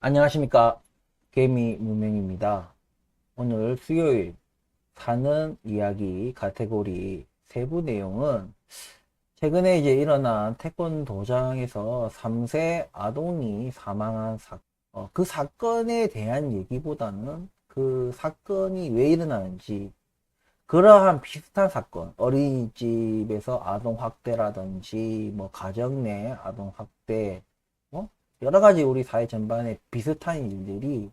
안녕하십니까. 개미 문명입니다. 오늘 수요일 사는 이야기 카테고리 세부 내용은 최근에 이제 일어난 태권도장에서 3세 아동이 사망한 사건, 그 사건에 대한 얘기보다는 그 사건이 왜 일어나는지, 그러한 비슷한 사건, 어린이집에서 아동학대라든지, 뭐, 가정 내 아동학대, 여러 가지 우리 사회 전반에 비슷한 일들이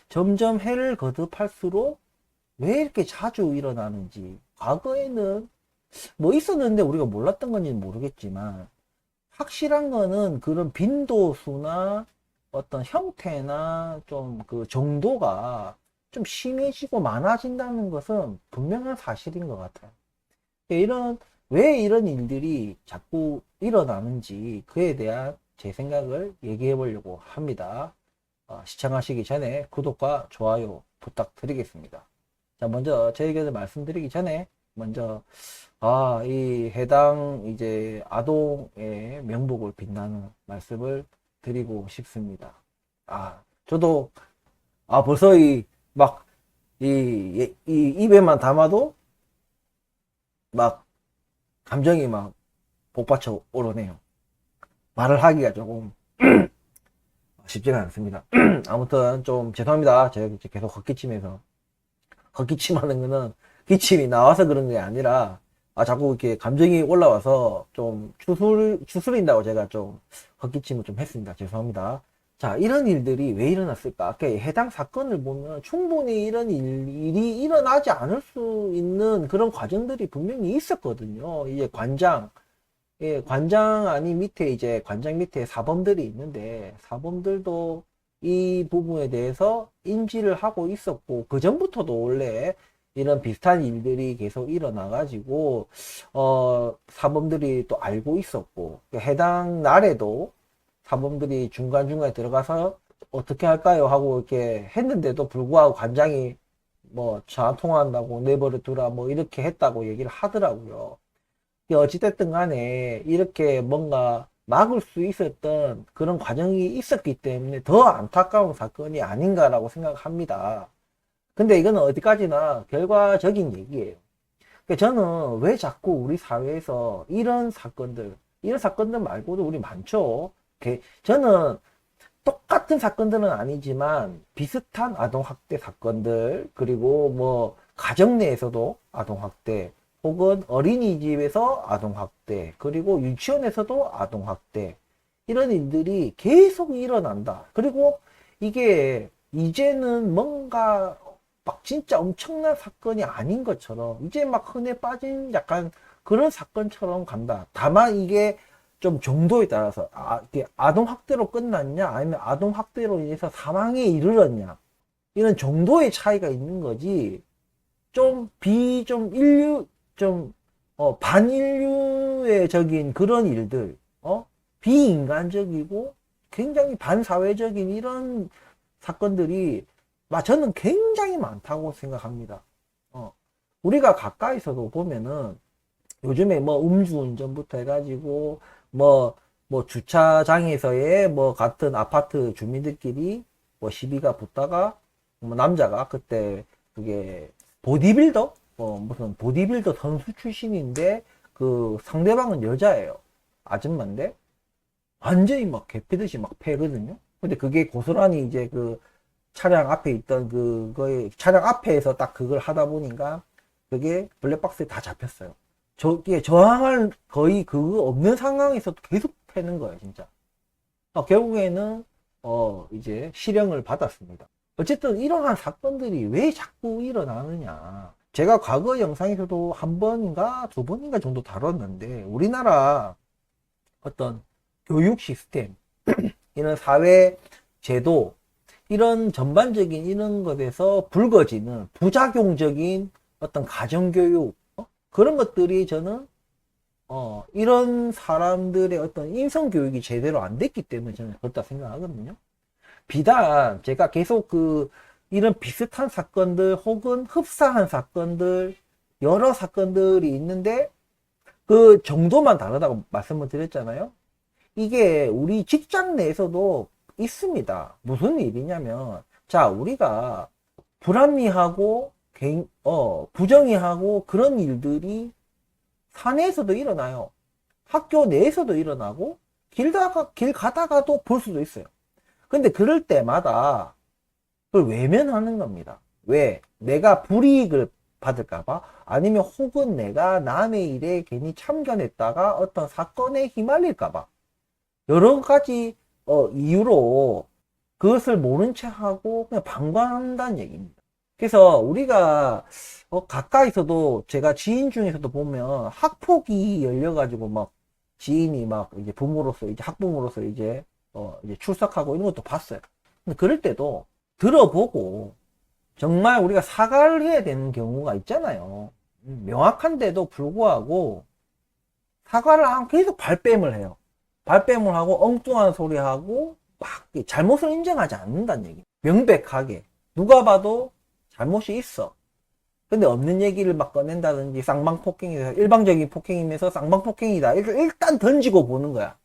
점점 해를 거듭할수록 왜 이렇게 자주 일어나는지, 과거에는 뭐 있었는데 우리가 몰랐던 건지는 모르겠지만, 확실한 거는 그런 빈도수나 어떤 형태나 좀 그 정도가 좀 심해지고 많아진다는 것은 분명한 사실인 것 같아요. 왜 이런 일들이 자꾸 일어나는지 그에 대한 제 생각을 얘기해 보려고 합니다. 시청하시기 전에 구독과 좋아요 부탁드리겠습니다. 자, 먼저 제 의견을 말씀드리기 전에 먼저 이 해당 이제 아동의 명복을 빛나는 말씀을 드리고 싶습니다. 저도 벌써 이 입에만 담아도 막 감정이 막 복받쳐 오르네요. 말을 하기가 조금 쉽지가 않습니다. 아무튼 좀 죄송합니다. 제가 이제 계속 헛기침해서. 헛기침하는 거는 기침이 나와서 그런 게 아니라 자꾸 이렇게 감정이 올라와서 좀 추스린다고 제가 좀 헛기침을 좀 했습니다. 죄송합니다. 자, 이런 일들이 왜 일어났을까? 아까 해당 사건을 보면 충분히 이런 일이 일어나지 않을 수 있는 그런 과정들이 분명히 있었거든요. 이제 관장 아니 밑에 이제 관장 밑에 사범들이 있는데 사범들도 이 부분에 대해서 인지를 하고 있었고 그 전부터도 원래 이런 비슷한 일들이 계속 일어나 가지고 사범들이 또 알고 있었고 해당 날에도 사범들이 중간중간에 들어가서 어떻게 할까요 하고 이렇게 했는데도 불구하고 관장이 뭐 전화 통화한다고 내버려 두라 뭐 이렇게 했다고 얘기를 하더라고요. 어찌됐든 간에 이렇게 뭔가 막을 수 있었던 그런 과정이 있었기 때문에 더 안타까운 사건이 아닌가라고 생각합니다. 근데 이거는 어디까지나 결과적인 얘기예요. 그러니까 저는 왜 자꾸 우리 사회에서 이런 사건들 말고도 우리 많죠. 저는 똑같은 사건들은 아니지만 비슷한 아동학대 사건들, 그리고 뭐 가정 내에서도 아동학대, 혹은 어린이집에서 아동학대, 그리고 유치원에서도 아동학대, 이런 일들이 계속 일어난다. 그리고 이게 이제는 뭔가 막 진짜 엄청난 사건이 아닌 것처럼, 이제 막 흔해 빠진 약간 그런 사건처럼 간다. 다만 이게 좀 정도에 따라서, 이게 아동학대로 끝났냐, 아니면 아동학대로 인해서 사망에 이르렀냐, 이런 정도의 차이가 있는 거지, 좀 인류, 반인류의적인 그런 일들, 비인간적이고 굉장히 반사회적인 이런 사건들이, 저는 굉장히 많다고 생각합니다. 어, 우리가 가까이서도 보면은 요즘에 뭐 음주운전부터 해가지고 뭐 주차장에서의 뭐 같은 아파트 주민들끼리 뭐 시비가 붙다가 뭐 남자가 그때 그게 보디빌더 무슨 보디빌더 선수 출신인데 그 상대방은 여자예요. 아줌마인데 완전히 막 개피듯이 막 패거든요. 근데 그게 고스란히 이제 그 차량 앞에 있던 그거에 차량 앞에서 딱 그걸 하다 보니까 그게 블랙박스에 다 잡혔어요. 저기에 저항할 거의 그거 없는 상황에서도 계속 패는 거예요, 진짜. 결국에는 이제 실형을 받았습니다. 어쨌든 이러한 사건들이 왜 자꾸 일어나느냐. 제가 과거 영상에서도 한 번인가 두 번인가 정도 다뤘는데 우리나라 어떤 교육 시스템, 이런 사회 제도, 이런 전반적인 이런 것에서 불거지는 부작용적인 어떤 가정교육, 그런 것들이 저는 이런 사람들의 어떤 인성교육이 제대로 안 됐기 때문에 저는 그렇다 생각하거든요. 비단 제가 계속 이런 비슷한 사건들 혹은 흡사한 사건들, 여러 사건들이 있는데 그 정도만 다르다고 말씀을 드렸잖아요. 이게 우리 직장 내에서도 있습니다. 무슨 일이냐면, 자, 우리가 불합리하고, 부정의하고 그런 일들이 사내에서도 일어나요. 학교 내에서도 일어나고, 길 가다가도 볼 수도 있어요. 근데 그럴 때마다 그걸 외면하는 겁니다. 왜? 내가 불이익을 받을까봐? 아니면 혹은 내가 남의 일에 괜히 참견했다가 어떤 사건에 휘말릴까봐? 여러 가지 이유로 그것을 모른 채 하고 그냥 방관한다는 얘기입니다. 그래서 우리가 가까이서도 제가 지인 중에서도 보면 학폭이 열려가지고 막 지인이 막 이제 부모로서 이제 학부모로서 이제 출석하고 이런 것도 봤어요. 근데 그럴 때도 들어보고 정말 우리가 사과를 해야 되는 경우가 있잖아요. 명확한데도 불구하고 사과를 안 계속 발뺌을 해요. 발뺌을 하고 엉뚱한 소리 하고 막 잘못을 인정하지 않는다는 얘기. 명백하게 누가 봐도 잘못이 있어. 근데 없는 얘기를 막 꺼낸다든지 쌍방폭행이다. 일방적인 폭행이면서 쌍방폭행이다. 일단 던지고 보는 거야.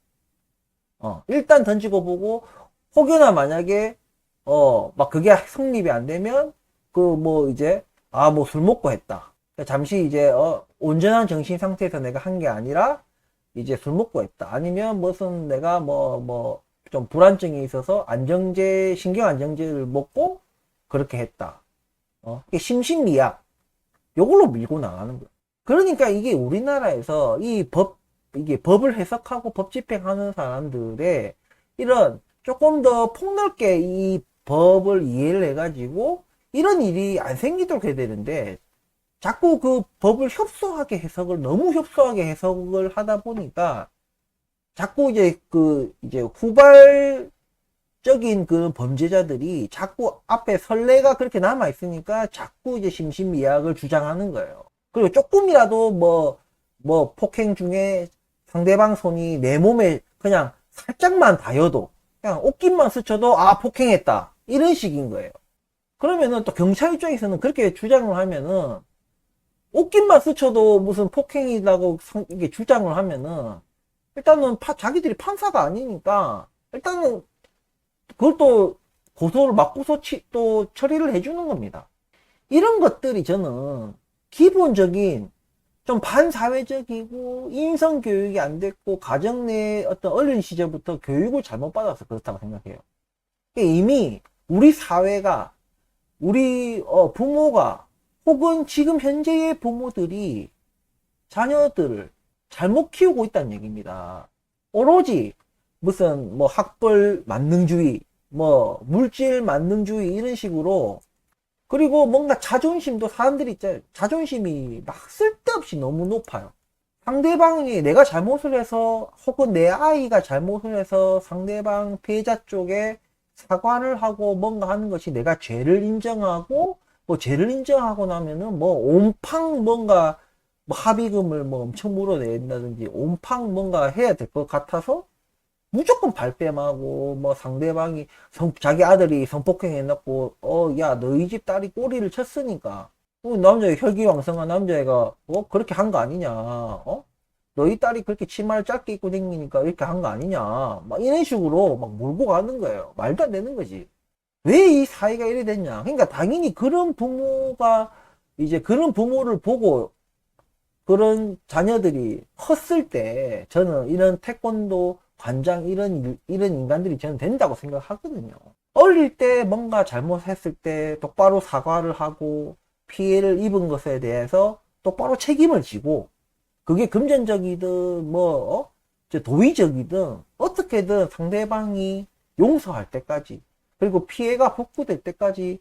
일단 던지고 보고 혹여나 만약에 막 그게 성립이 안 되면 그 뭐 이제 뭐 술 먹고 했다. 잠시 이제 온전한 정신 상태에서 내가 한 게 아니라 이제 술 먹고 했다. 아니면 무슨 내가 뭐 좀 불안증이 있어서 신경 안정제를 먹고 그렇게 했다. 이게 심신미약. 요걸로 밀고 나가는 거예요. 그러니까 이게 우리나라에서 이게 법을 해석하고 법 집행하는 사람들의 이런 조금 더 폭넓게 이 법을 이해를 해가지고 이런 일이 안 생기도록 해야 되는데 자꾸 그 법을 너무 협소하게 해석을 하다 보니까 자꾸 이제 후발적인 그 범죄자들이 자꾸 앞에 선례가 그렇게 남아 있으니까 자꾸 이제 심신미약을 주장하는 거예요. 그리고 조금이라도 뭐 폭행 중에 상대방 손이 내 몸에 그냥 살짝만 닿여도 그냥 옷깃만 스쳐도 폭행했다 이런 식인 거예요. 그러면은 또 경찰 입장에서는 그렇게 주장을 하면은 옷깃만 스쳐도 무슨 폭행이라고 이게 주장을 하면은 일단은 자기들이 판사가 아니니까 일단은 그걸 또 고소를 맞고서 또 처리를 해주는 겁니다. 이런 것들이 저는 기본적인 좀 반사회적이고 인성교육이 안 됐고 가정 내 어떤 어린 시절부터 교육을 잘못 받아서 그렇다고 생각해요. 이미 우리 사회가 우리 부모가 혹은 지금 현재의 부모들이 자녀들을 잘못 키우고 있다는 얘기입니다. 오로지 무슨 뭐 학벌 만능주의, 뭐 물질 만능주의 이런 식으로 그리고 뭔가 자존심도 사람들이 있잖아요. 자존심이 막 쓸데없이 너무 높아요. 상대방이 내가 잘못을 해서 혹은 내 아이가 잘못을 해서 상대방 피해자 쪽에 사과를 하고 뭔가 하는 것이 내가 죄를 인정하고 뭐 죄를 인정하고 나면은 뭐 온팡 뭔가 뭐 합의금을 뭐 엄청 물어낸다든지 온팡 뭔가 해야 될 것 같아서 무조건 발뺌하고 뭐 상대방이 자기 아들이 성폭행 해놓고 야 너희 집 딸이 꼬리를 쳤으니까 남자애 혈기왕성한 남자애가 그렇게 한 거 아니냐 너희 딸이 그렇게 치마를 짧게 입고 다니니까 이렇게 한 거 아니냐 막 이런 식으로 막 몰고 가는 거예요. 말도 안 되는 거지. 왜 이 사회가 이래 됐냐. 그러니까 당연히 그런 부모가 이제 그런 부모를 보고 그런 자녀들이 컸을 때 저는 이런 태권도 관장 이런 인간들이 저는 된다고 생각하거든요. 어릴 때 뭔가 잘못했을 때 똑바로 사과를 하고 피해를 입은 것에 대해서 똑바로 책임을 지고 그게 금전적이든 도의적이든 어떻게든 상대방이 용서할 때까지 그리고 피해가 복구될 때까지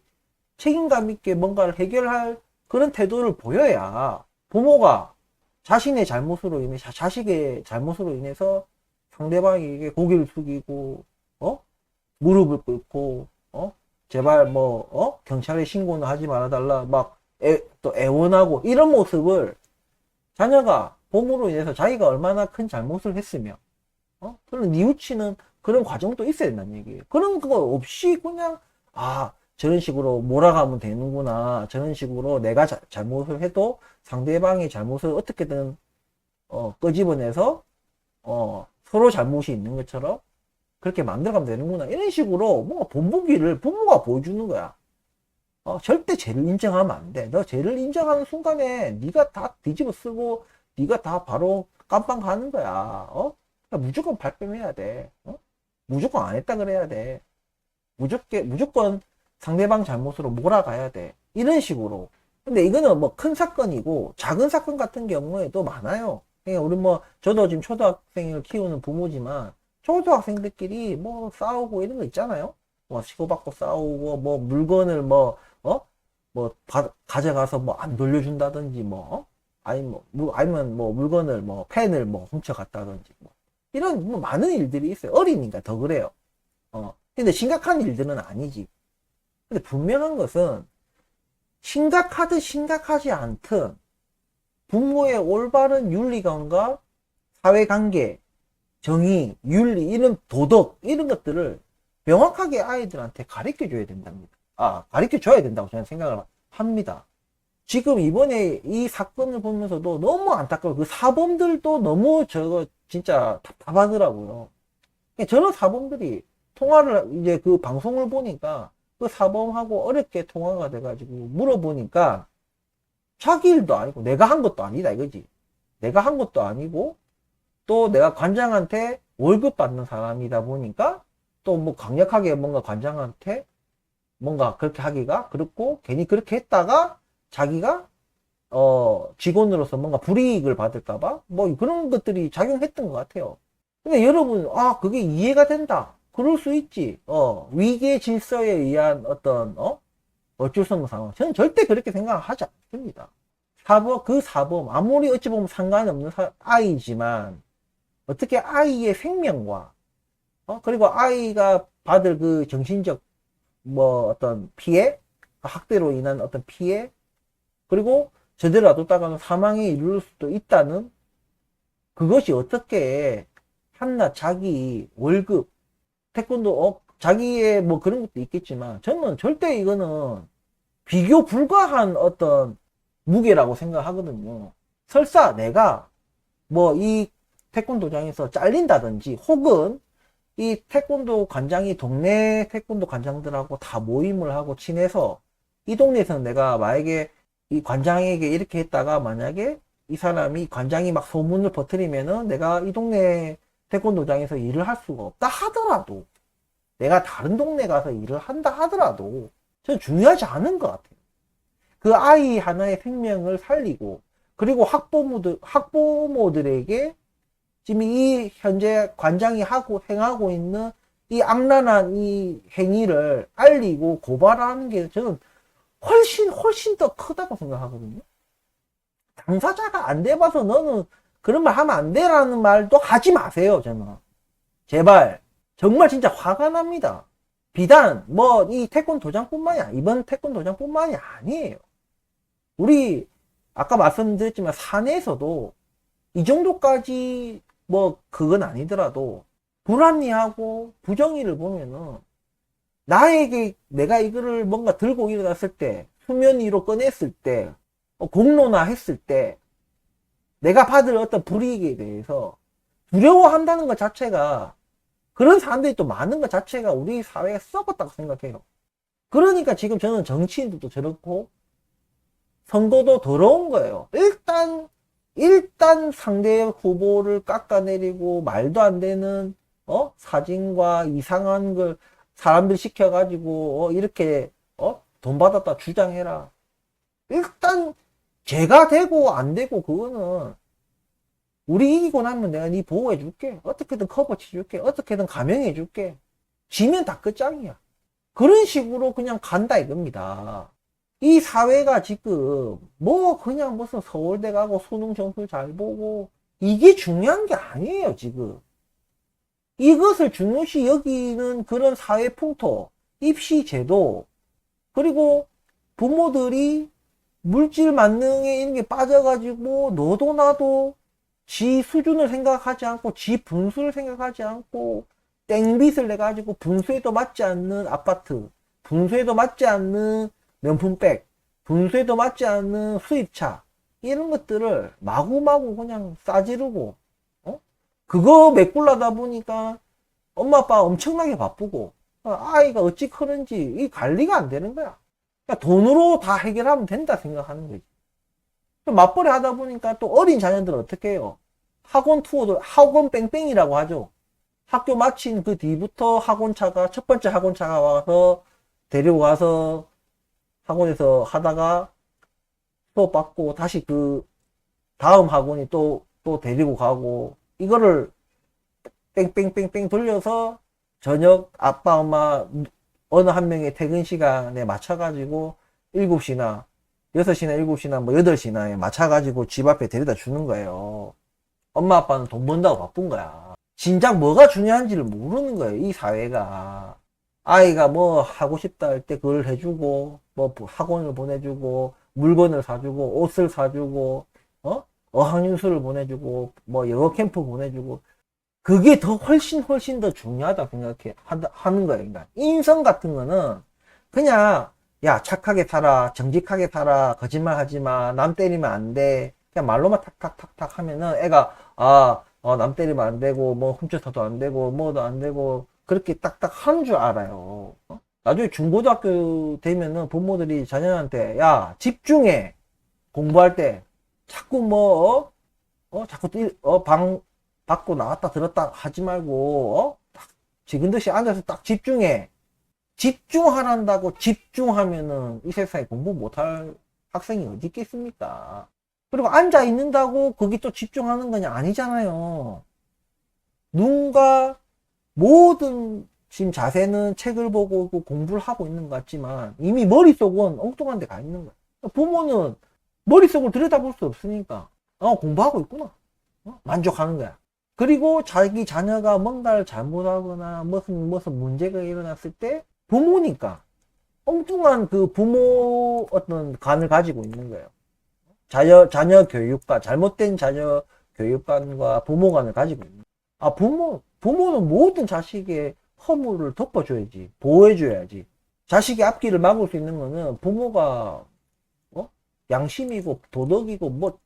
책임감 있게 뭔가를 해결할 그런 태도를 보여야 부모가 자신의 잘못으로 인해서 자식의 잘못으로 인해서 상대방에게 고개를 숙이고 무릎을 꿇고 제발 경찰에 신고는 하지 말아달라 막 또 애원하고 이런 모습을 자녀가 봄으로 인해서 자기가 얼마나 큰 잘못을 했으며 그런 뉘우치는 그런 과정도 있어야 된다는 얘기예요. 그런 거 없이 그냥 저런 식으로 몰아가면 되는구나. 저런 식으로 내가 잘못을 해도 상대방의 잘못을 어떻게든 끄집어내서 서로 잘못이 있는 것처럼 그렇게 만들어가면 되는구나. 이런 식으로 뭔가 본보기를 부모가 보여주는 거야. 절대 죄를 인정하면 안 돼. 너 죄를 인정하는 순간에 네가 다 뒤집어 쓰고 네가 다 바로 깜빵 가는 거야. 그러니까 무조건 발뺌해야 돼. 무조건 안 했다 그래야 돼. 무조건 상대방 잘못으로 몰아가야 돼. 이런 식으로. 근데 이거는 뭐 큰 사건이고 작은 사건 같은 경우에도 많아요. 그러니까 우리 뭐 저도 지금 초등학생을 키우는 부모지만 초등학생들끼리 뭐 싸우고 이런 거 있잖아요. 뭐 치고받고 싸우고 뭐 물건을 가져가서 뭐 안 돌려준다든지 아니면 뭐 물건을 뭐 펜을 뭐 훔쳐갔다든지 뭐 이런 뭐 많은 일들이 있어요. 어리니까 더 그래요. 근데 심각한 일들은 아니지. 근데 분명한 것은 심각하든 심각하지 않든 부모의 올바른 윤리관과 사회관계, 정의, 윤리, 이런 도덕 이런 것들을 명확하게 아이들한테 가르쳐 줘야 된답니다. 가르쳐 줘야 된다고 저는 생각을 합니다. 지금 이번에 이 사건을 보면서도 너무 안타까워. 그 사범들도 너무 진짜 답답하더라고요. 저런 사범들이 통화를 이제 그 방송을 보니까 그 사범하고 어렵게 통화가 돼가지고 물어보니까 자기 일도 아니고 내가 한 것도 아니다 이거지. 내가 한 것도 아니고 또 내가 관장한테 월급 받는 사람이다 보니까 또 뭐 강력하게 뭔가 관장한테 뭔가 그렇게 하기가 그렇고 괜히 그렇게 했다가 자기가 직원으로서 뭔가 불이익을 받을까봐 뭐 그런 것들이 작용했던 것 같아요. 근데 여러분 그게 이해가 된다. 그럴 수 있지. 위계 질서에 의한 어쩔 수 없는 상황. 저는 절대 그렇게 생각하지 않습니다. 그 사범, 아무리 어찌 보면 상관없는 아이지만, 어떻게 아이의 생명과, 그리고 아이가 받을 그 정신적, 어떤 피해, 학대로 인한 어떤 피해, 그리고 제대로 놔뒀다가는 사망에 이르를 수도 있다는, 그것이 어떻게 한낱 자기 월급, 태권도 자기의 뭐 그런 것도 있겠지만 저는 절대 이거는 비교 불가한 어떤 무게라고 생각하거든요. 설사 내가 뭐 이 태권도장에서 잘린다든지 혹은 이 태권도 관장이 동네 태권도 관장들하고 다 모임을 하고 친해서 이 동네에서는 내가 만약에 이 관장에게 이렇게 했다가 만약에 이 사람이 관장이 막 소문을 퍼뜨리면은 내가 이 동네 태권도장에서 일을 할 수가 없다 하더라도 내가 다른 동네 가서 일을 한다 하더라도 저는 중요하지 않은 것 같아요. 그 아이 하나의 생명을 살리고 그리고 학부모들에게 지금 이 현재 관장이 행하고 있는 이 악랄한 이 행위를 알리고 고발하는 게 저는 훨씬 더 크다고 생각하거든요. 당사자가 안 돼봐서 너는 그런 말 하면 안 돼라는 말도 하지 마세요. 저는 제발 정말 진짜 화가 납니다. 비단 이 이번 태권도장뿐만이 아니에요. 우리 아까 말씀드렸지만 사내에서도 이 정도까지 그건 아니더라도 불합리하고 부정의를 보면은 내가 이거를 뭔가 들고 일어났을 때 수면 위로 꺼냈을 때 공론화 했을 때 내가 받을 어떤 불이익에 대해서 두려워한다는 것 자체가 그런 사람들이 또 많은 것 자체가 우리 사회가 썩었다고 생각해요. 그러니까 지금 저는 정치인들도 저렇고 선거도 더러운 거예요. 일단 상대 후보를 깎아내리고 말도 안 되는 사진과 이상한 걸 사람들 시켜가지고 이렇게 돈 받았다 주장해라. 일단 죄가 되고 안 되고 그거는 우리 이기고 나면 내가 네 보호해 줄게. 어떻게든 커버 쳐줄게. 어떻게든 감형해 줄게. 지면 다 끝장이야. 그런 식으로 그냥 간다 이겁니다. 이 사회가 지금 그냥 무슨 서울대 가고 수능 점수 잘 보고 이게 중요한 게 아니에요 지금. 이것을 중요시 여기는 그런 사회 풍토, 입시 제도, 그리고 부모들이 물질 만능에 이런 게 빠져가지고 너도 나도 지 수준을 생각하지 않고 지 분수를 생각하지 않고 땡빚을 내가지고 분수에도 맞지 않는 아파트, 분수에도 맞지 않는 명품백, 분수에도 맞지 않는 수입차 이런 것들을 마구마구 그냥 싸지르고 그거 메꿀라다 보니까 엄마 아빠가 엄청나게 바쁘고 아이가 어찌 크는지 이 관리가 안 되는 거야. 그러니까 돈으로 다 해결하면 된다 생각하는 거지. 맞벌이 하다 보니까 또 어린 자녀들은 어떻게 해요? 학원 투어도 학원 뺑뺑이라고 하죠. 학교 마친 그 뒤부터 학원차가 첫 번째 학원차가 와서 데리고 가서 학원에서 하다가 수업 받고 다시 그 다음 학원이 또 데리고 가고 이거를 뺑뺑뺑뺑 돌려서 저녁 아빠 엄마 어느 한 명의 퇴근 시간에 맞춰가지고 7시나 6시나 7시나 뭐 8시나에 맞춰가지고 집 앞에 데려다 주는 거예요. 엄마 아빠는 돈 번다고 바쁜 거야. 진작 뭐가 중요한지를 모르는 거예요. 이 사회가. 아이가 뭐 하고 싶다 할 때 그걸 해주고 뭐 학원을 보내주고 물건을 사주고 옷을 사주고 어학연수를 보내주고 뭐 영어 캠프 보내주고 그게 더 훨씬 더 중요하다 생각해 하는 거예요. 그러니까 인성 같은 거는 그냥 야 착하게 살아 정직하게 살아 거짓말 하지마 남 때리면 안 돼 그냥 말로만 탁탁탁탁 하면은 애가 남 때리면 안 되고 뭐 훔쳐서도 안 되고 뭐도 안 되고 그렇게 딱딱 하는 줄 알아요. 나중에 중고등학교 되면은 부모들이 자녀한테 야 집중해 공부할 때 자꾸 뭐 자꾸 방 밖으로 나왔다 들었다 하지 말고 딱 지금 듯이 앉아서 딱 집중해. 집중하란다고 집중하면은 이 세상에 공부 못할 학생이 어디 있겠습니까? 그리고 앉아 있는다고 거기 또 집중하는 거냐 아니잖아요. 누군가 모든 지금 자세는 책을 보고 공부를 하고 있는 것 같지만 이미 머릿속은 엉뚱한 데 가 있는 거야. 부모는 머릿속을 들여다볼 수 없으니까 공부하고 있구나 만족하는 거야. 그리고 자기 자녀가 뭔가를 잘못하거나 무슨 문제가 일어났을 때 부모니까 엉뚱한 그 부모 어떤 간을 가지고 있는 거예요. 자녀 교육과 잘못된 자녀 교육관과 부모 간을 가지고 있는 거예요. 부모는 모든 자식의 허물을 덮어줘야지 보호해줘야지. 자식의 앞길을 막을 수 있는 거는 부모가 양심이고 도덕이고 뭐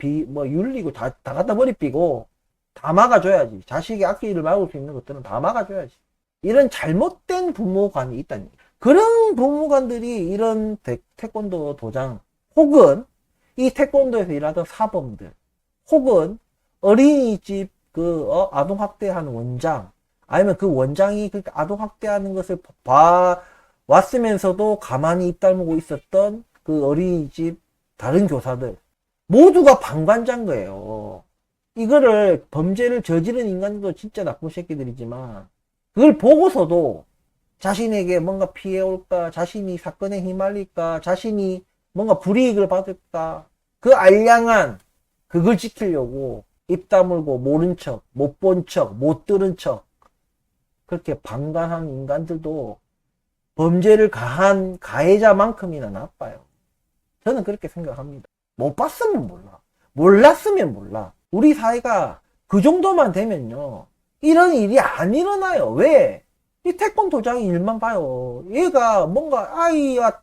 윤리고 다 갖다 버리고 다 막아줘야지. 자식의 앞길을 막을 수 있는 것들은 다 막아줘야지. 이런 잘못된 부모관이 있다니. 그런 부모관들이 이런 태권도 도장 혹은 이 태권도에서 일하던 사범들 혹은 어린이집 아동학대하는 원장 아니면 그 원장이 그 아동학대하는 것을 봐왔으면서도 가만히 입 다물고 있었던 그 어린이집 다른 교사들 모두가 방관자인 거예요. 이거를 범죄를 저지른 인간들도 진짜 나쁜 새끼들이지만 그걸 보고서도 자신에게 뭔가 피해 올까 자신이 사건에 휘말릴까 자신이 뭔가 불이익을 받을까 그 알량한 그걸 지키려고 입 다물고 모른 척 못 본 척 못 들은 척 그렇게 방관한 인간들도 범죄를 가한 가해자만큼이나 나빠요. 저는 그렇게 생각합니다. 못 봤으면 몰라 몰랐으면 몰라. 우리 사회가 그 정도만 되면요 이런 일이 안 일어나요. 왜? 이 태권도장의 일만 봐요. 얘가 뭔가 아이와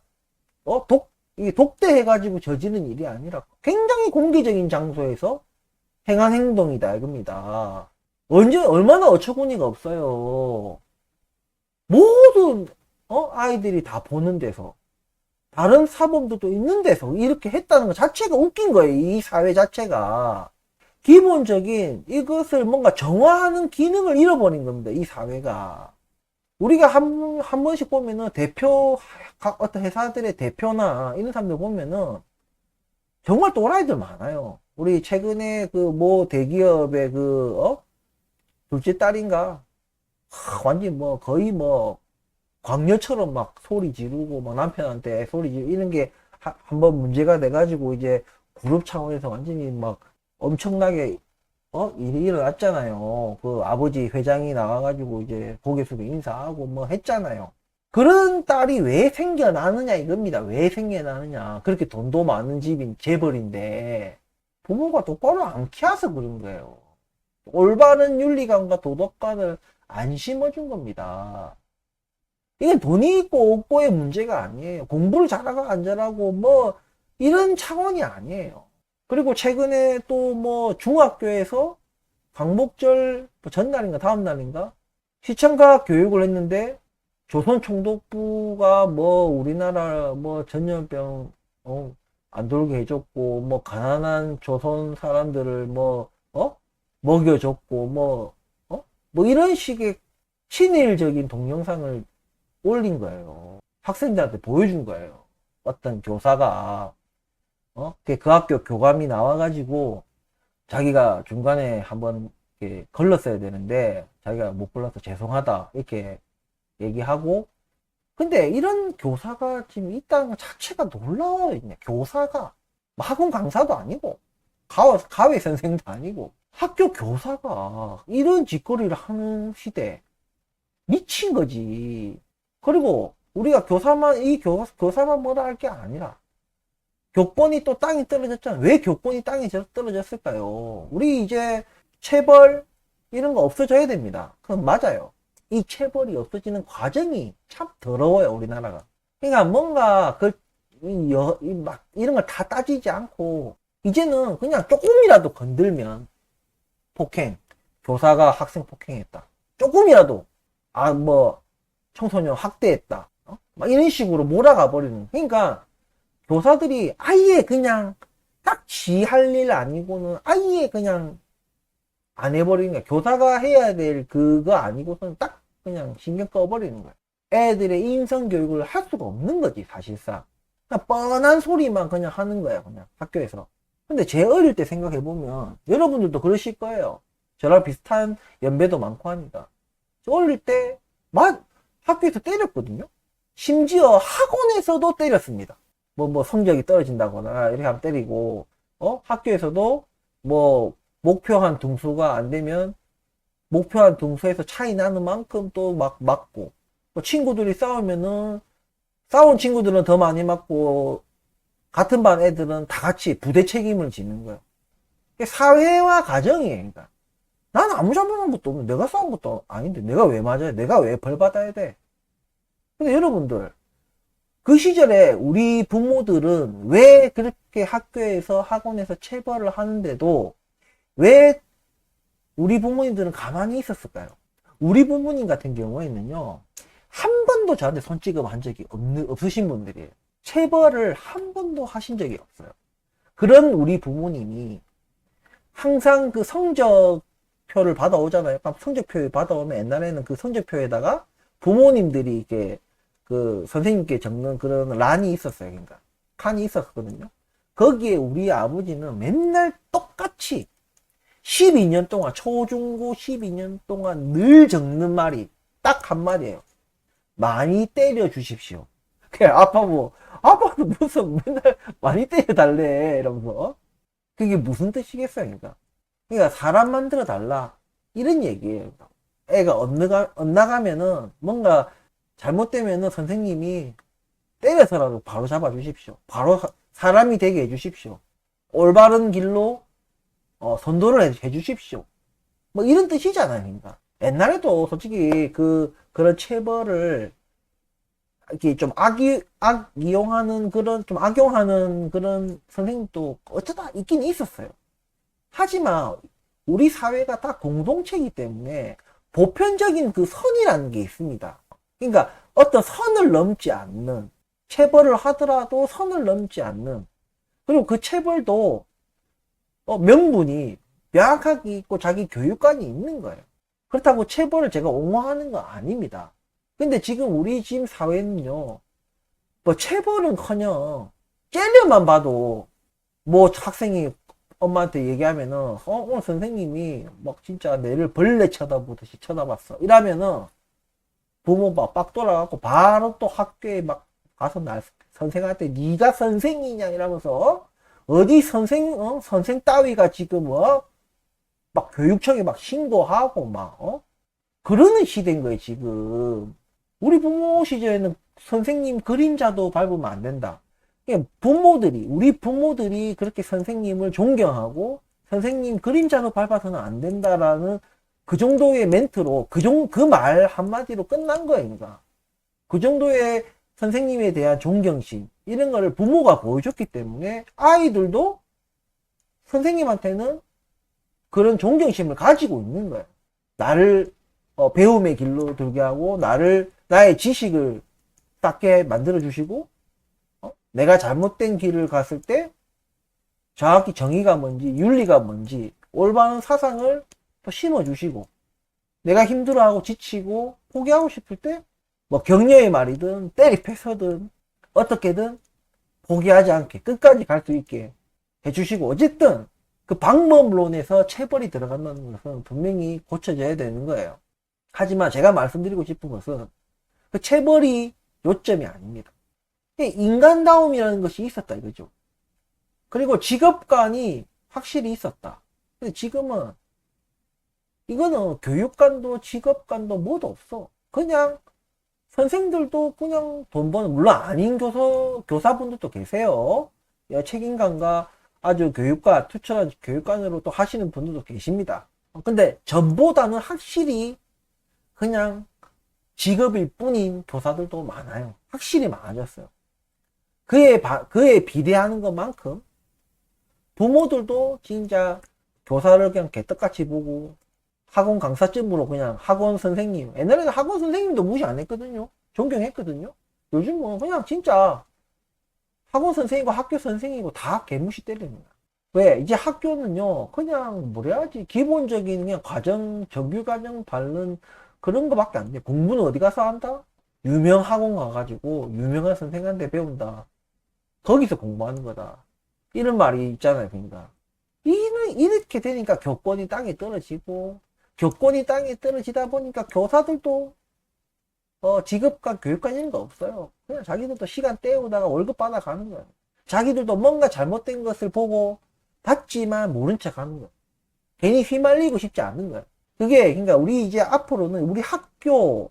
독대해가지고 저지른 일이 아니라 굉장히 공개적인 장소에서 행한 행동이다 이겁니다. 얼마나 어처구니가 없어요. 모든 아이들이 다 보는 데서 다른 사범들도 있는 데서 이렇게 했다는 것 자체가 웃긴 거예요. 이 사회 자체가 기본적인 이것을 뭔가 정화하는 기능을 잃어버린 겁니다. 이 사회가. 우리가 한 번씩 보면은 어떤 회사들의 대표나 이런 사람들 보면은 정말 또라이들 많아요. 우리 최근에 대기업의 둘째 딸인가 완전 거의 광녀처럼 막 소리 지르고 막 남편한테 소리 지르고 이런 게 한번 문제가 돼가지고 이제 그룹 차원에서 완전히 막 엄청나게 일이 일어났잖아요. 그 아버지 회장이 나와가지고 이제 고개 숙여 인사하고 뭐 했잖아요. 그런 딸이 왜 생겨나느냐 이겁니다. 왜 생겨나느냐. 그렇게 돈도 많은 집인 재벌인데 부모가 똑바로 안 키워서 그런 거예요. 올바른 윤리관과 도덕관을 안 심어준 겁니다. 이게 돈이 있고 없고의 문제가 아니에요. 공부를 잘하고 안 잘하고 이런 차원이 아니에요. 그리고 최근에 또 중학교에서 광복절 전날인가 다음 날인가 시청각 교육을 했는데 조선총독부가 뭐 우리나라 뭐 전염병 안 돌게 해줬고 뭐 가난한 조선 사람들을 뭐 먹여줬고 뭐 이런 식의 친일적인 동영상을 올린 거예요. 학생들한테 보여준 거예요. 어떤 교사가 그 학교 교감이 나와가지고 자기가 중간에 한번 이렇게 걸렀어야 되는데 자기가 못 걸러서 죄송하다 이렇게 얘기하고, 근데 이런 교사가 지금 있다는 것 자체가 놀라워요. 그냥 교사가 학원 강사도 아니고 가외 선생도 아니고 학교 교사가 이런 짓거리를 하는 시대 미친 거지. 그리고 우리가 교사만 뭐라 할 게 아니라 교권이 또 땅이 떨어졌잖아. 왜 교권이 땅이 떨어졌을까요? 우리 이제 체벌 이런 거 없어져야 됩니다. 그건 맞아요. 이 체벌이 없어지는 과정이 참 더러워요, 우리나라가. 그러니까 뭔가 이런 걸 다 따지지 않고 이제는 그냥 조금이라도 건들면 폭행, 교사가 학생 폭행했다. 조금이라도 뭐 청소년 학대했다. 막 이런 식으로 몰아가 버리는. 그러니까 교사들이 아예 그냥 딱 지 할 일 아니고는 아예 그냥 안 해버리는 거야. 교사가 해야 될 그거 아니고서는 딱 그냥 신경 꺼버리는 거야. 애들의 인성교육을 할 수가 없는 거지, 사실상. 그냥 뻔한 소리만 그냥 하는 거야, 그냥 학교에서. 근데 제 어릴 때 생각해보면 여러분들도 그러실 거예요. 저랑 비슷한 연배도 많고 하니까. 저 어릴 때 학교에서 때렸거든요. 심지어 학원에서도 때렸습니다. 뭐 성적이 떨어진다거나 이렇게 하면 때리고, 학교에서도 뭐 목표한 등수가 안 되면 목표한 등수에서 차이 나는 만큼 또 막 맞고, 뭐 친구들이 싸우면은 싸운 친구들은 더 많이 맞고 같은 반 애들은 다 같이 부대 책임을 지는 거예요. 사회화 가정이에요. 그러니까 나는 아무 잘못한 것도 없는데, 내가 싸운 것도 아닌데 내가 왜 맞아요? 내가 왜 벌 받아야 돼? 근데 여러분들, 그 시절에 우리 부모들은 왜 그렇게 학교에서 학원에서 체벌을 하는데도 왜 우리 부모님들은 가만히 있었을까요? 우리 부모님 같은 경우에는요, 한 번도 저한테 손찌검 한 적이 없으신 분들이에요. 체벌을 한 번도 하신 적이 없어요. 그런 우리 부모님이 항상 그 성적표를 받아오잖아요. 성적표를 받아오면 옛날에는 그 성적표에다가 부모님들이 이렇게 그 선생님께 적는 그런 란이 있었어요. 그러니까 칸이 있었거든요. 거기에 우리 아버지는 맨날 똑같이 12년 동안, 초중고 12년 동안 늘 적는 말이 딱 한마디예요. 많이 때려 주십시오. 그냥 아빠도 무슨 맨날 많이 때려달래 이러면서. 그게 무슨 뜻이겠어요? 그러니까 사람 만들어 달라 이런 얘기예요. 애가 엇나가면은 뭔가 잘못되면은 선생님이 때려서라도 바로 잡아 주십시오. 바로 사람이 되게 해 주십시오. 올바른 길로 선도를 해 주십시오. 뭐 이런 뜻이잖아요. 그러니까 옛날에도 솔직히 그런 체벌을 이렇게 좀 악이용하는 좀 악용하는 그런 선생님도 어쩌다 있긴 있었어요. 하지만 우리 사회가 다 공동체이기 때문에 보편적인 그 선이라는 게 있습니다. 그러니까 어떤 선을 넘지 않는, 체벌을 하더라도 선을 넘지 않는, 그리고 그 체벌도 명분이 명확하게 있고 자기 교육관이 있는 거예요. 그렇다고 체벌을 제가 옹호하는 건 아닙니다. 근데 지금 우리 지금 사회는요, 뭐 체벌은커녕 째려만 봐도 뭐 학생이 엄마한테 얘기하면은 오늘 선생님이 막 진짜 내를 벌레 쳐다보듯이 쳐다봤어 이러면은 부모가 빡 돌아가고 바로 또 학교에 막 가서 선생한테 네가 선생이냐 이러면서 어디 선생 따위가 지금 막 교육청에 막 신고하고 막 그러는 시대인 거예요 지금. 우리 부모 시절에는 선생님 그림자도 밟으면 안 된다. 우리 부모들이 그렇게 선생님을 존경하고 선생님 그림자도 밟아서는 안 된다라는 그 정도의 멘트로 그 말 한마디로 끝난 거예요. 그러니까 그 정도의 선생님에 대한 존경심 이런 거를 부모가 보여줬기 때문에 아이들도 선생님한테는 그런 존경심을 가지고 있는 거예요. 나를 배움의 길로 들게 하고, 나의 지식을 쌓게 만들어 주시고, 내가 잘못된 길을 갔을 때 정확히 정의가 뭔지, 윤리가 뭔지, 올바른 사상을 또 심어 주시고, 내가 힘들어하고 지치고 포기하고 싶을 때, 뭐 격려의 말이든 때리 패서든 어떻게든 포기하지 않게 끝까지 갈 수 있게 해주시고, 어쨌든 그 방법론에서 체벌이 들어간다는 것은 분명히 고쳐져야 되는 거예요. 하지만 제가 말씀드리고 싶은 것은 그 체벌이 요점이 아닙니다. 인간다움이라는 것이 있었다 이거죠. 그리고 직업관이 확실히 있었다. 근데 지금은 이거는 교육관도 직업관도 뭐도 없어. 그냥 선생들도 그냥 돈 버는, 물론 아닌 교사분들도 계세요. 책임감과 아주 교육과 투철한 교육관으로 또 하시는 분들도 계십니다. 근데 전보다는 확실히 그냥 직업일 뿐인 교사들도 많아요. 확실히 많아졌어요. 그에 비례하는 것만큼 부모들도 진짜 교사를 그냥 개떡같이 보고 학원 강사쯤으로 그냥 학원 선생님, 옛날에는 학원 선생님도 무시 안 했거든요. 존경했거든요. 요즘은 그냥 진짜 학원 선생님이고 학교 선생님이고 다 개무시 때립니다. 왜? 이제 학교는요, 그냥 뭐라 해야지, 기본적인 그냥 정규과정 바른 그런 거밖에 안 돼. 공부는 어디 가서 한다? 유명 학원 가가지고 유명한 선생한테 배운다. 거기서 공부하는 거다. 이런 말이 있잖아요, 그러니까. 이렇게 되니까 교권이 땅에 떨어지고, 교권이 땅에 떨어지다 보니까 교사들도 직업과 교육관 이런 거 없어요. 그냥 자기들도 시간 때우다가 월급 받아가는 거예요. 자기들도 뭔가 잘못된 것을 보고 봤지만 모른 척 하는 거예요. 괜히 휘말리고 싶지 않는 거예요. 그러니까 우리 이제 앞으로는 우리 학교,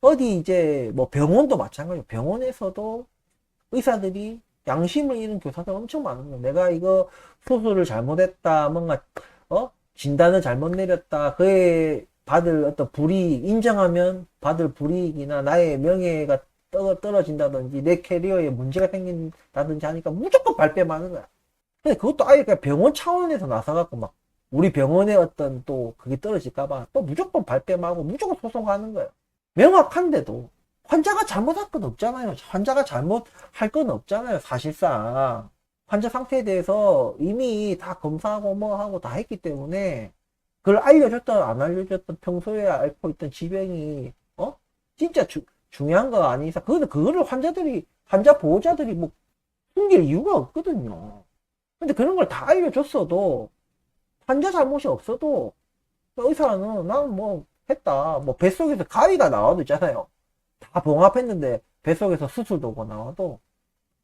어디 이제 뭐 병원도 마찬가지예요. 병원에서도 의사들이 양심을 잃은 교사들 엄청 많은 거예요. 내가 이거 수술을 잘못했다, 뭔가 진단을 잘못 내렸다, 그에 받을 어떤 불이익, 인정하면 받을 불이익이나 나의 명예가 떨어진다든지 내 캐리어에 문제가 생긴다든지 하니까 무조건 발뺌하는 거야. 근데 그것도 아예 그냥 병원 차원에서 나서갖고 막 우리 병원의 어떤 또 그게 떨어질까봐 또 무조건 발뺌하고 무조건 소송하는 거예요. 명확한데도 환자가 잘못할 건 없잖아요. 환자가 잘못할 건 없잖아요. 사실상 환자 상태에 대해서 이미 다 검사하고 뭐 하고 다 했기 때문에 그걸 알려줬든 안 알려줬든 평소에 앓고 있던 질병이 진짜 중요한 거 아닌 이상 그거를 환자 보호자들이 뭐 숨길 이유가 없거든요. 근데 그런 걸 다 알려줬어도 환자 잘못이 없어도 의사는 난 뭐 했다, 뭐 뱃속에서 가위가 나와도 있잖아요. 다 봉합했는데 뱃속에서 수술도고 나와도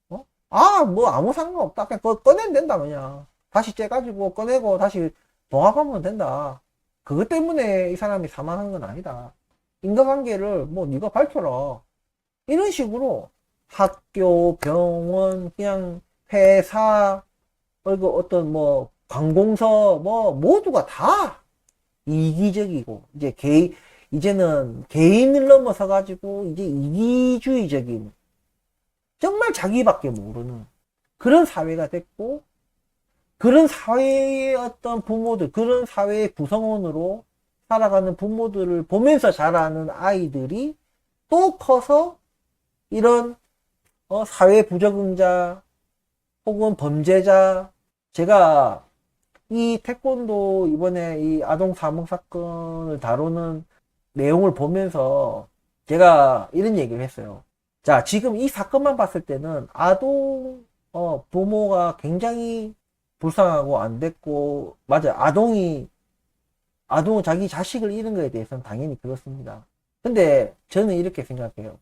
뭐 아무 상관없다, 그냥 꺼내면 된다, 그냥 다시 째가지고 꺼내고 다시 봉합하면 된다. 그것 때문에 이 사람이 사망한 건 아니다. 인과관계를 뭐 네가 밝혀라. 이런 식으로 학교, 병원, 그냥 회사, 어떤 뭐 관공서 뭐 모두가 다 이기적이고 이제는 개인을 넘어서 가지고 이제 이기주의적인, 정말 자기밖에 모르는 그런 사회가 됐고, 그런 사회의 어떤 부모들, 그런 사회의 구성원으로 살아가는 부모들을 보면서 자라는 아이들이 또 커서 이런 사회 부적응자 혹은 범죄자, 제가 이 태권도 이번에 이 아동 사망 사건을 다루는 내용을 보면서 제가 이런 얘기를 했어요. 자, 지금 이 사건만 봤을 때는 아동 부모가 굉장히 불쌍하고 안 됐고, 맞아, 아동은 자기 자식을 잃은 거에 대해서는 당연히 그렇습니다. 근데 저는 이렇게 생각해요.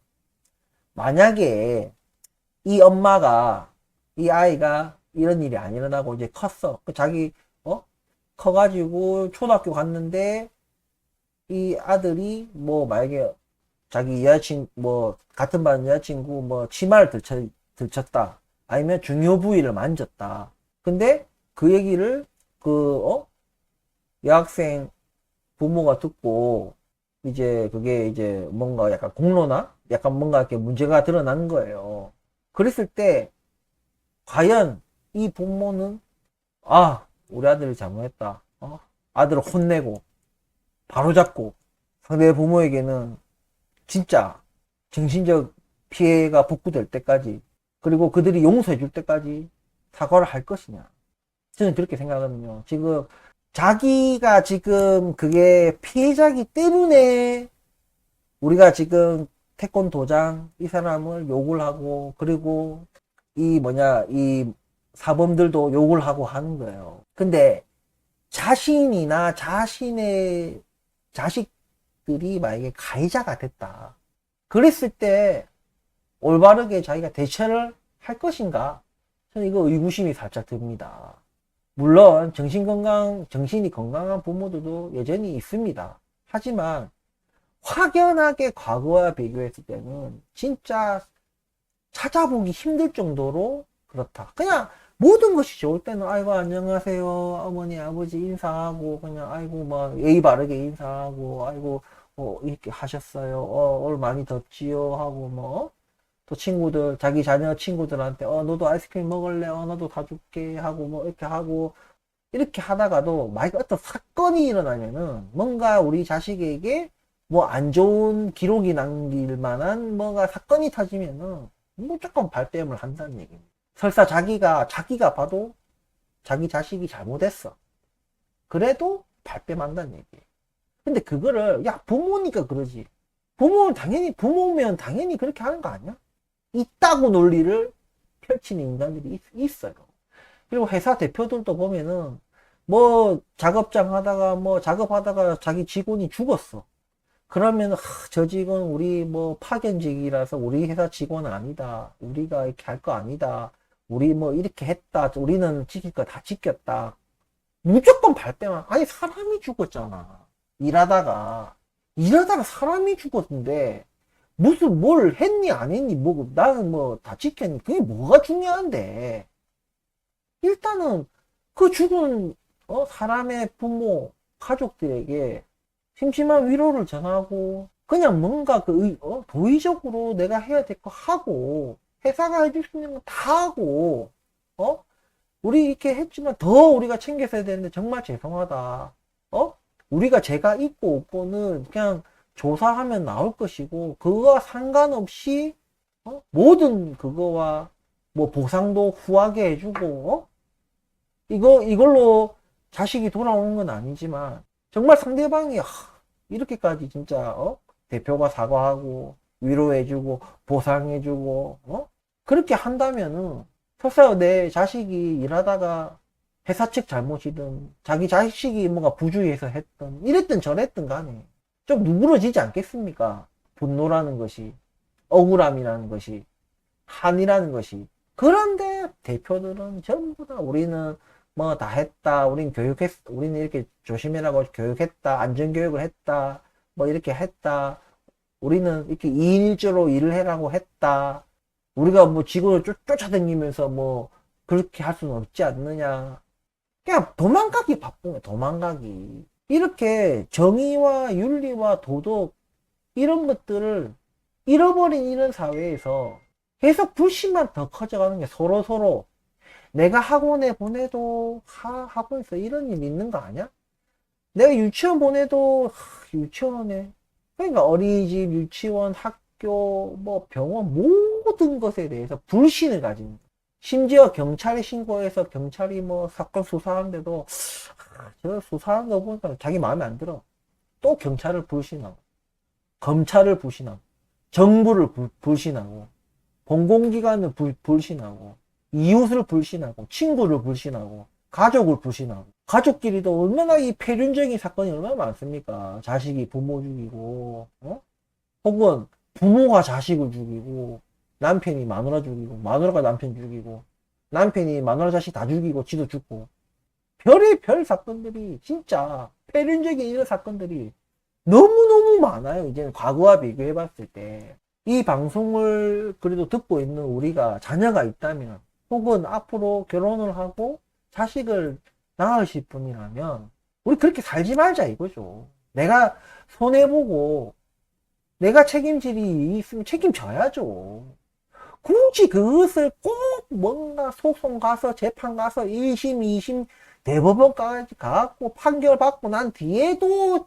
만약에 이 아이가 이런 일이 안 일어나고 이제 컸어. 자기 커가지고 초등학교 갔는데 이 아들이 뭐 만약에 자기 같은 반 여자친구 뭐 치마를 들쳤다, 아니면 중요 부위를 만졌다. 근데 그 얘기를 여학생 부모가 듣고 이제 그게 이제 뭔가 약간 공로나 약간 뭔가 이렇게 문제가 드러난 거예요. 그랬을 때 과연 이 부모는 우리 아들이 잘못했다, 아들을 혼내고 바로잡고 상대 부모에게는 진짜 정신적 피해가 복구될 때까지, 그리고 그들이 용서해 줄 때까지 사과를 할 것이냐. 저는 그렇게 생각하거든요. 지금 자기가 지금 그게 피해자기 때문에 우리가 지금 태권도장 이 사람을 욕을 하고, 그리고 이 사범들도 욕을 하고 하는 거예요. 근데 자신이나 자신의 자식들이 만약에 가해자가 됐다. 그랬을 때 올바르게 자기가 대처를 할 것인가? 저는 이거 의구심이 살짝 듭니다. 물론 정신이 건강한 부모들도 여전히 있습니다. 하지만 확연하게 과거와 비교했을 때는 진짜 찾아보기 힘들 정도로 그렇다. 그냥 모든 것이 좋을 때는 아이고 안녕하세요 어머니 아버지 인사하고, 그냥 아이고 뭐 예의 바르게 인사하고, 아이고 이렇게 하셨어요, 오늘 많이 덥지요 하고, 뭐 또 친구들, 자기 자녀 친구들한테 너도 아이스크림 먹을래, 나도 사줄게 하고, 뭐 이렇게 하고, 이렇게 하다가도 만약 어떤 사건이 일어나면은 뭔가 우리 자식에게 뭐 안 좋은 기록이 남길 만한 뭔가 사건이 터지면은 무조건 발뺌을 한다는 얘기입니다. 설사 자기가 봐도 자기 자식이 잘못했어. 그래도 발뺌한다는 얘기예요. 근데 그거를 부모니까 그러지. 부모면 당연히 그렇게 하는 거 아니야? 있다고 논리를 펼치는 인간들이 있어요. 그리고 회사 대표들도 보면은 뭐 작업하다가 자기 직원이 죽었어. 그러면 저 직원 우리 뭐 파견직이라서 우리 회사 직원은 아니다. 우리가 이렇게 할 거 아니다. 우리 뭐 이렇게 했다. 우리는 지킬 거 다 지켰다. 무조건 발뺌만. 아니 사람이 죽었잖아. 일하다가 사람이 죽었는데 무슨 뭘 했니 안 했니, 뭐 나는 뭐 다 지켰니, 그게 뭐가 중요한데. 일단은 그 죽은 사람의 부모 가족들에게 심심한 위로를 전하고, 그냥 뭔가 도의적으로 내가 해야 될 거 하고, 회사가 해줄 수 있는 거 다 하고, 우리 이렇게 했지만 더 우리가 챙겼어야 되는데 정말 죄송하다. 우리가 죄가 있고 없고는 그냥 조사하면 나올 것이고, 그거와 상관없이 모든 그거와 뭐 보상도 후하게 해주고, 이걸로 자식이 돌아오는 건 아니지만, 정말 상대방이 이렇게까지 진짜 대표가 사과하고 위로해주고 보상해주고 그렇게 한다면은, 설사 내 자식이 일하다가 회사 측 잘못이든 자기 자식이 뭔가 부주의해서 했든 이랬든 저랬든 간에 좀 누그러지지 않겠습니까? 분노라는 것이, 억울함이라는 것이, 한이라는 것이. 그런데 대표들은 전부 다 우리는 뭐 다 했다, 우리는 이렇게 조심해라고 교육했다, 안전교육을 했다, 뭐 이렇게 했다, 우리는 이렇게 2인 1조로 일을 해라고 했다, 우리가 뭐 직원을 쫓아다니면서 뭐 그렇게 할 수는 없지 않느냐. 그냥 도망가기 바쁜 거야, 도망가기. 이렇게 정의와 윤리와 도덕 이런 것들을 잃어버린 이런 사회에서 계속 불신만 더 커져가는 게, 서로 내가 학원에 보내도 학원에서 이런 일 있는 거 아니야? 내가 유치원 보내도 유치원에, 그러니까 어린이집, 유치원, 학교, 뭐 병원 모든 것에 대해서 불신을 가지는 거야. 심지어 경찰에 신고해서 경찰이 뭐 사건 수사하는데도 저 수사하는 거 보니까 자기 마음에 안 들어. 또 경찰을 불신하고, 검찰을 불신하고, 정부를 불신하고, 공공기관을 불신하고, 이웃을 불신하고, 친구를 불신하고, 가족을 불신하고. 가족끼리도 얼마나 이 폐륜적인 사건이 얼마나 많습니까? 자식이 부모 죽이고, 혹은 부모가 자식을 죽이고, 남편이 마누라 죽이고, 마누라가 남편 죽이고, 남편이 마누라 자식 다 죽이고 지도 죽고, 별의별 사건들이, 진짜 폐륜적인 이런 사건들이 너무너무 많아요. 이제는 과거와 비교해 봤을 때. 이 방송을 그래도 듣고 있는 우리가 자녀가 있다면, 혹은 앞으로 결혼을 하고 자식을 낳으실 분이라면, 우리 그렇게 살지 말자 이거죠. 내가 손해보고 내가 책임질 일이 있으면 책임져야죠. 굳이 그것을 꼭 뭔가 소송 가서 재판 가서 1심, 2심, 대법원까지 가갖고 판결 받고 난 뒤에도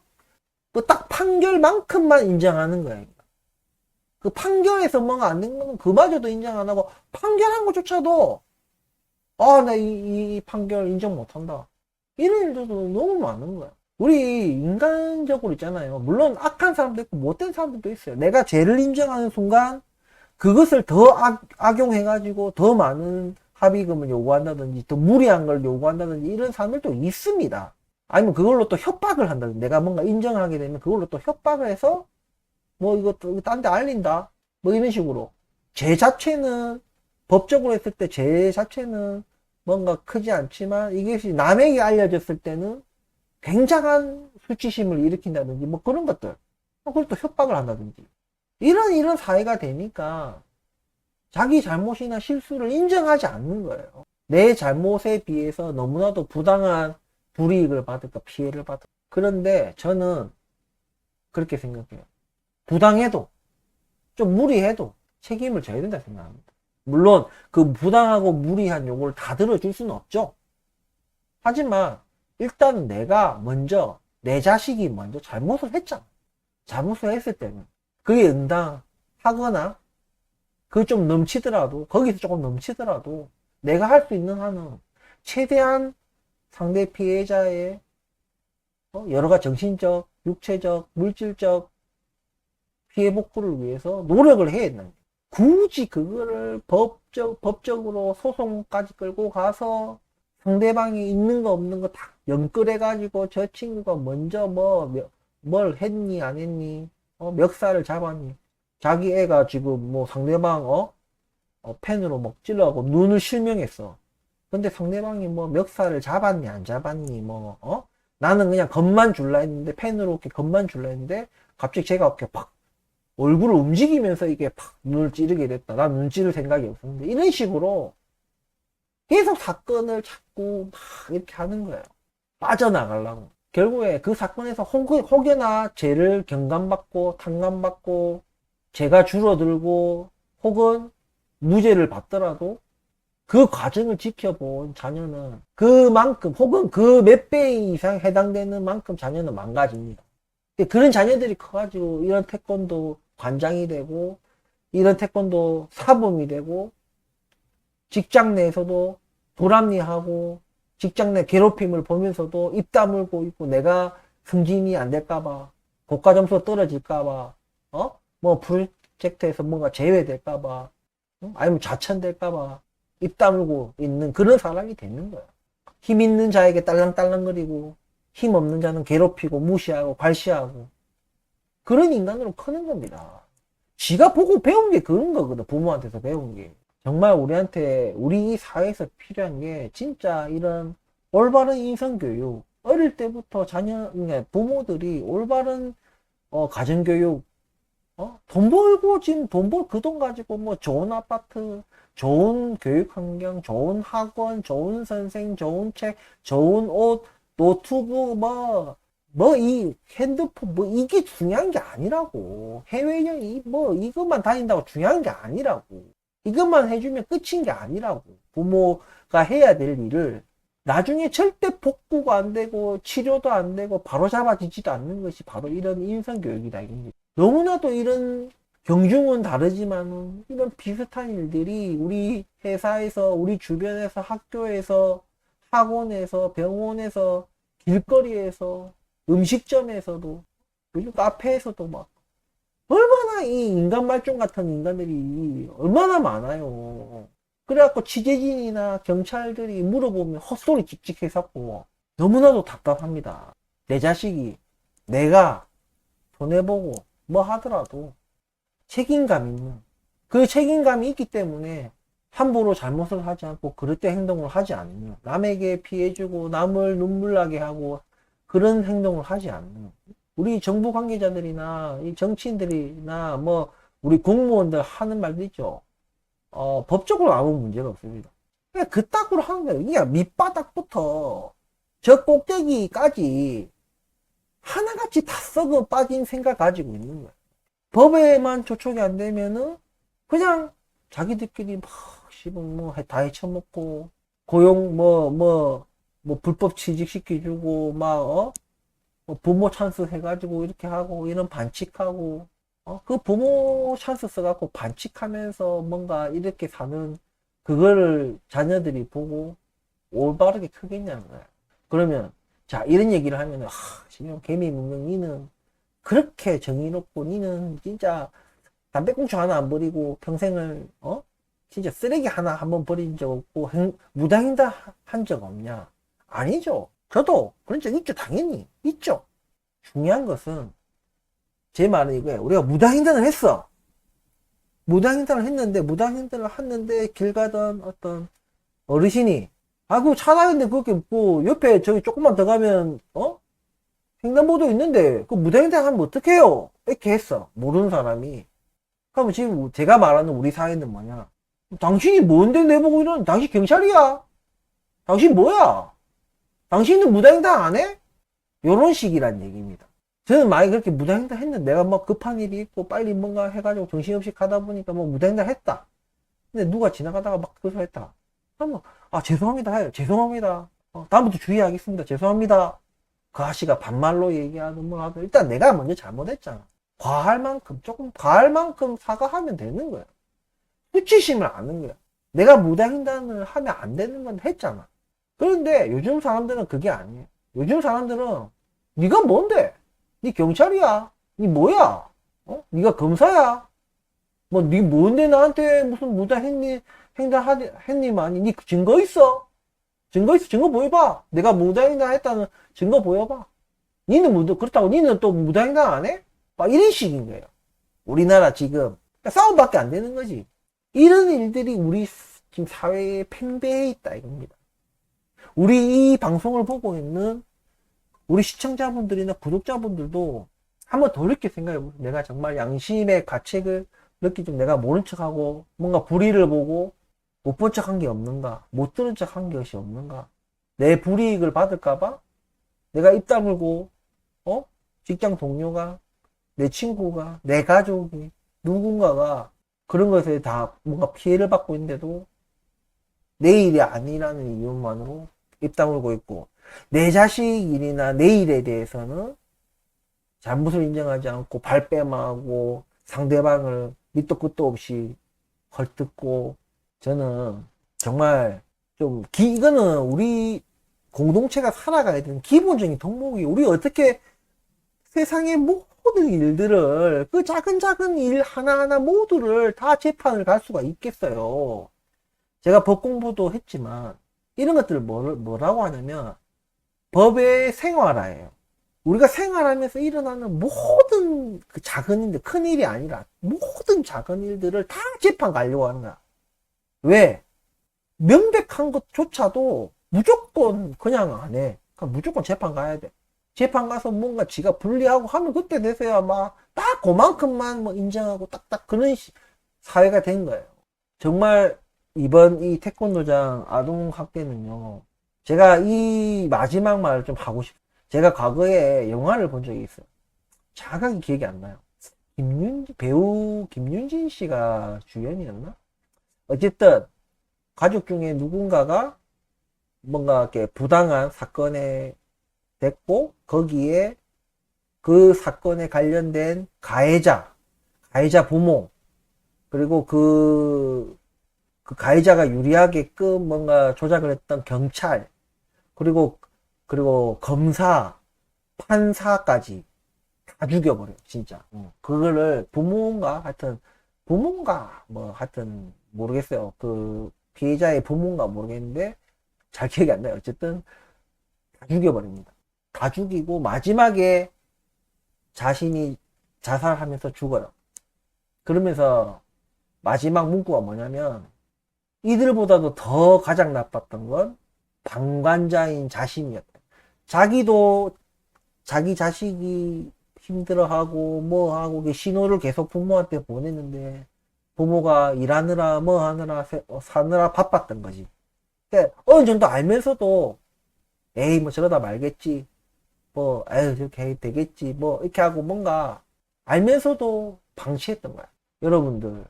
그 딱 판결만큼만 인정하는 거예요. 그 판결에서 뭔가 안 된 거는 그마저도 인정 안 하고, 판결한 것조차도, 아, 나 이 판결 인정 못 한다. 이런 일들도 너무 많은 거야. 우리 인간적으로 있잖아요. 물론 악한 사람도 있고 못된 사람들도 있어요. 내가 죄를 인정하는 순간 그것을 더 악용해가지고 더 많은 합의금을 요구한다든지 더 무리한 걸 요구한다든지 이런 사람들도 있습니다. 아니면 그걸로 또 협박을 한다든지 내가 뭔가 인정하게 되면 그걸로 또 협박을 해서 뭐 이것도 딴 데 알린다 뭐 이런 식으로 죄 자체는 법적으로 했을 때 죄 자체는 뭔가 크지 않지만 이것이 남에게 알려졌을 때는 굉장한 수치심을 일으킨다든지 뭐 그런 것들 그걸 또 협박을 한다든지 이런 사회가 되니까 자기 잘못이나 실수를 인정하지 않는 거예요. 내 잘못에 비해서 너무나도 부당한 불이익을 받을까 피해를 받을까. 그런데 저는 그렇게 생각해요. 부당해도 좀 무리해도 책임을 져야 된다 생각합니다. 물론 그 부당하고 무리한 요구를 다 들어줄 수는 없죠. 하지만 일단 내가 먼저 내 자식이 먼저 잘못을 했잖아. 잘못을 했을 때는 그게 응당하거나 그게 좀 넘치더라도 거기서 조금 넘치더라도 내가 할 수 있는 한은 최대한 상대 피해자의 여러 가지 정신적, 육체적, 물질적 피해 복구를 위해서 노력을 해야 된다. 굳이 그거를 법적으로 소송까지 끌고 가서 상대방이 있는 거 없는 거 다 연끌해가지고 저 친구가 먼저 뭘 했니 안 했니 멱살을 잡았니 자기 애가 지금 뭐 상대방 펜으로 막 찔러갖고 눈을 실명했어. 근데 상대방이 뭐 멱살을 잡았니 안 잡았니 나는 그냥 겁만 줄라 했는데 펜으로 이렇게 겁만 줄라 했는데 갑자기 제가 이렇게 팍 얼굴을 움직이면서 이게 팍 눈을 찌르게 됐다. 난 눈 찌를 생각이 없었는데 이런 식으로 계속 사건을 자꾸 막 이렇게 하는 거예요. 빠져나가려고. 결국에 그 사건에서 혹여나 죄를 경감받고 탕감받고 죄가 줄어들고 혹은 무죄를 받더라도 그 과정을 지켜본 자녀는 그만큼 혹은 그 몇 배 이상 해당되는 만큼 자녀는 망가집니다. 그런 자녀들이 커가지고 이런 태권도 관장이 되고 이런 태권도 사범이 되고 직장 내에서도 불합리하고 직장 내 괴롭힘을 보면서도 입 다물고 있고 내가 승진이 안 될까봐 고가 점수 떨어질까봐 뭐 프로젝트에서 뭔가 제외될까봐 아니면 좌천될까봐 입 다물고 있는 그런 사람이 되는 거야. 힘 있는 자에게 딸랑딸랑거리고 힘 없는 자는 괴롭히고 무시하고 괄시하고 그런 인간으로 크는 겁니다. 지가 보고 배운 게 그런 거거든. 부모한테서 배운 게. 정말 우리한테 우리 사회에서 필요한 게 진짜 이런 올바른 인성교육 어릴 때부터 부모들이 올바른 가정교육 돈 벌고 지금 그 돈 가지고 뭐 좋은 아파트 좋은 교육 환경 좋은 학원 좋은 선생 좋은 책 좋은 옷 노트북 이 핸드폰 이게 중요한 게 아니라고. 해외여행 이것만 다닌다고 중요한 게 아니라고. 이것만 해주면 끝인 게 아니라고. 부모가 해야 될 일을 나중에 절대 복구가 안 되고 치료도 안 되고 바로 잡아지지도 않는 것이 바로 이런 인성교육이다. 너무나도 이런 경중은 다르지만 이런 비슷한 일들이 우리 회사에서 우리 주변에서 학교에서 학원에서 병원에서 길거리에서 음식점에서도 요즘 카페에서도 막 얼마나 이 인간 말종 같은 인간들이 얼마나 많아요. 그래갖고 취재진이나 경찰들이 물어보면 헛소리 찍찍 해갖고 너무나도 답답합니다. 내 자식이 내가 손해보고 뭐 하더라도 책임감 있는 그 책임감이 있기 때문에 함부로 잘못을 하지 않고 그릇된 행동을 하지 않는 남에게 피해주고 남을 눈물 나게 하고 그런 행동을 하지 않는 우리 정부 관계자들이나 이 정치인들이나 우리 공무원들 하는 말도 있죠. 법적으로 아무 문제가 없습니다. 그냥 그따구로 하는 거예요. 이게 밑바닥부터 저 꼭대기까지 하나같이 다 썩어 빠진 생각 가지고 있는 거예요. 법에만 조촉이 안 되면은 그냥 자기들끼리 다 헤쳐먹고 고용 불법 취직시켜주고 뭐 부모 찬스 해가지고 이렇게 하고 이런 반칙하고 그 부모 찬스 써갖고 반칙하면서 뭔가 이렇게 사는 그거를 자녀들이 보고 올바르게 크겠냐는 거야. 그러면 자 이런 얘기를 하면은 지금 개미 문명 니는 그렇게 정의롭고 니는 진짜 담배꽁초 하나 안 버리고 평생을 진짜 쓰레기 하나 한번 버린 적 없고 무당횡단 한 적 없냐? 아니죠. 저도 그런 적 있죠. 당연히 있죠. 중요한 것은 제 말은 이거예요. 우리가 무당횡단을 했어. 무당횡단을 했는데 길 가던 어떤 어르신이 그거 차라는데 그렇게 뭐 옆에 저기 조금만 더 가면 횡단보도 있는데 그 무당횡단 하면 어떡해요? 이렇게 했어. 모르는 사람이. 그러면 지금 제가 말하는 우리 사회는 뭐냐? 당신이 뭔데 내보고 이러는 당신 경찰이야? 당신 뭐야? 당신은 무당횡단 안 해? 요런 식이란 얘기입니다. 저는 만약에 그렇게 무당횡단 했는데 내가 뭐 급한 일이 있고 빨리 뭔가 해가지고 정신없이 가다 보니까 뭐 무당횡단 했다. 근데 누가 지나가다가 막 그래서 했다. 그러면 죄송합니다 해요. 죄송합니다. 다음부터 주의하겠습니다. 죄송합니다. 그 아저씨가 반말로 얘기하든 뭐 하든 일단 내가 먼저 잘못했잖아. 과할 만큼 사과하면 되는 거야. 수치심을 아는 거야. 내가 무당횡단을 하면 안 되는 건 했잖아. 그런데 요즘 사람들은 그게 아니에요. 요즘 사람들은 네가 뭔데? 네 경찰이야? 네 뭐야? 네가 검사야? 뭐 네 뭔데 나한테 무슨 무당횡단 했니만이? 네 증거 있어? 증거 보여봐. 내가 무당횡단 했다는 증거 보여봐. 그렇다고 니는 또 무당횡단 안 해? 막 이런 식인 거예요. 우리나라 지금 싸움밖에 안 되는 거지. 이런 일들이 우리 지금 사회에 팽배해 있다 이겁니다. 우리 이 방송을 보고 있는 우리 시청자분들이나 구독자분들도 한번 돌이켜 생각해보세요. 내가 정말 양심의 가책을 느끼지 내가 모른 척하고 뭔가 불의를 보고 못 본 척 한 게 없는가, 못 들은 척 한 것이 없는가, 내 불이익을 받을까봐 내가 입 다물고 직장 동료가, 내 친구가, 내 가족이, 누군가가 그런 것에 다 뭔가 피해를 받고 있는데도 내 일이 아니라는 이유만으로 입 다물고 있고, 내 자식 일이나 내 일에 대해서는 잘못을 인정하지 않고 발뺌하고 상대방을 밑도 끝도 없이 헐뜯고, 저는 정말 좀 이거는 우리 공동체가 살아가야 되는 기본적인 덕목이, 우리 어떻게 세상의 모든 일들을 그 작은 일 하나하나 모두를 다 재판을 갈 수가 있겠어요. 제가 법 공부도 했지만 이런 것들을 뭐라고 하냐면 법의 생활화예요. 우리가 생활하면서 일어나는 모든 그 작은 일들, 큰 일이 아니라 모든 작은 일들을 다 재판 가려고 하는 거야. 왜? 명백한 것조차도 무조건 그냥 안 해. 그러니까 무조건 재판 가야 돼. 재판 가서 뭔가 지가 불리하고 하면 그때 돼서야 막 딱 그만큼만 뭐 인정하고 딱딱 그런 사회가 된 거예요. 정말 이번 이 태권도장 아동학대는요, 제가 이 마지막 말을 좀 하고 싶어요. 제가 과거에 영화를 본 적이 있어요. 정확하게 기억이 안 나요. 배우 김윤진 씨가 주연이었나? 어쨌든 가족 중에 누군가가 뭔가 이렇게 부당한 사건에 됐고, 거기에 그 사건에 관련된 가해자 부모, 그리고 그 가해자가 유리하게끔 뭔가 조작을 했던 경찰, 그리고 검사, 판사까지 다 죽여버려요, 진짜. 그거를 부모인가 모르겠어요. 그 피해자의 부모인가 모르겠는데 잘 기억이 안 나요. 어쨌든 다 죽여버립니다. 다 죽이고 마지막에 자신이 자살하면서 죽어요. 그러면서 마지막 문구가 뭐냐면, 이들보다도 더 가장 나빴던 건 방관자인 자신이었다. 자기도 자기 자식이 힘들어하고 뭐하고 신호를 계속 부모한테 보냈는데 부모가 일하느라 뭐하느라 사느라 바빴던 거지. 그러니까 어느 정도 알면서도 에이 뭐 저러다 말겠지, 뭐 에이 저렇게 되겠지, 뭐 이렇게 하고 뭔가 알면서도 방치했던 거야. 여러분들,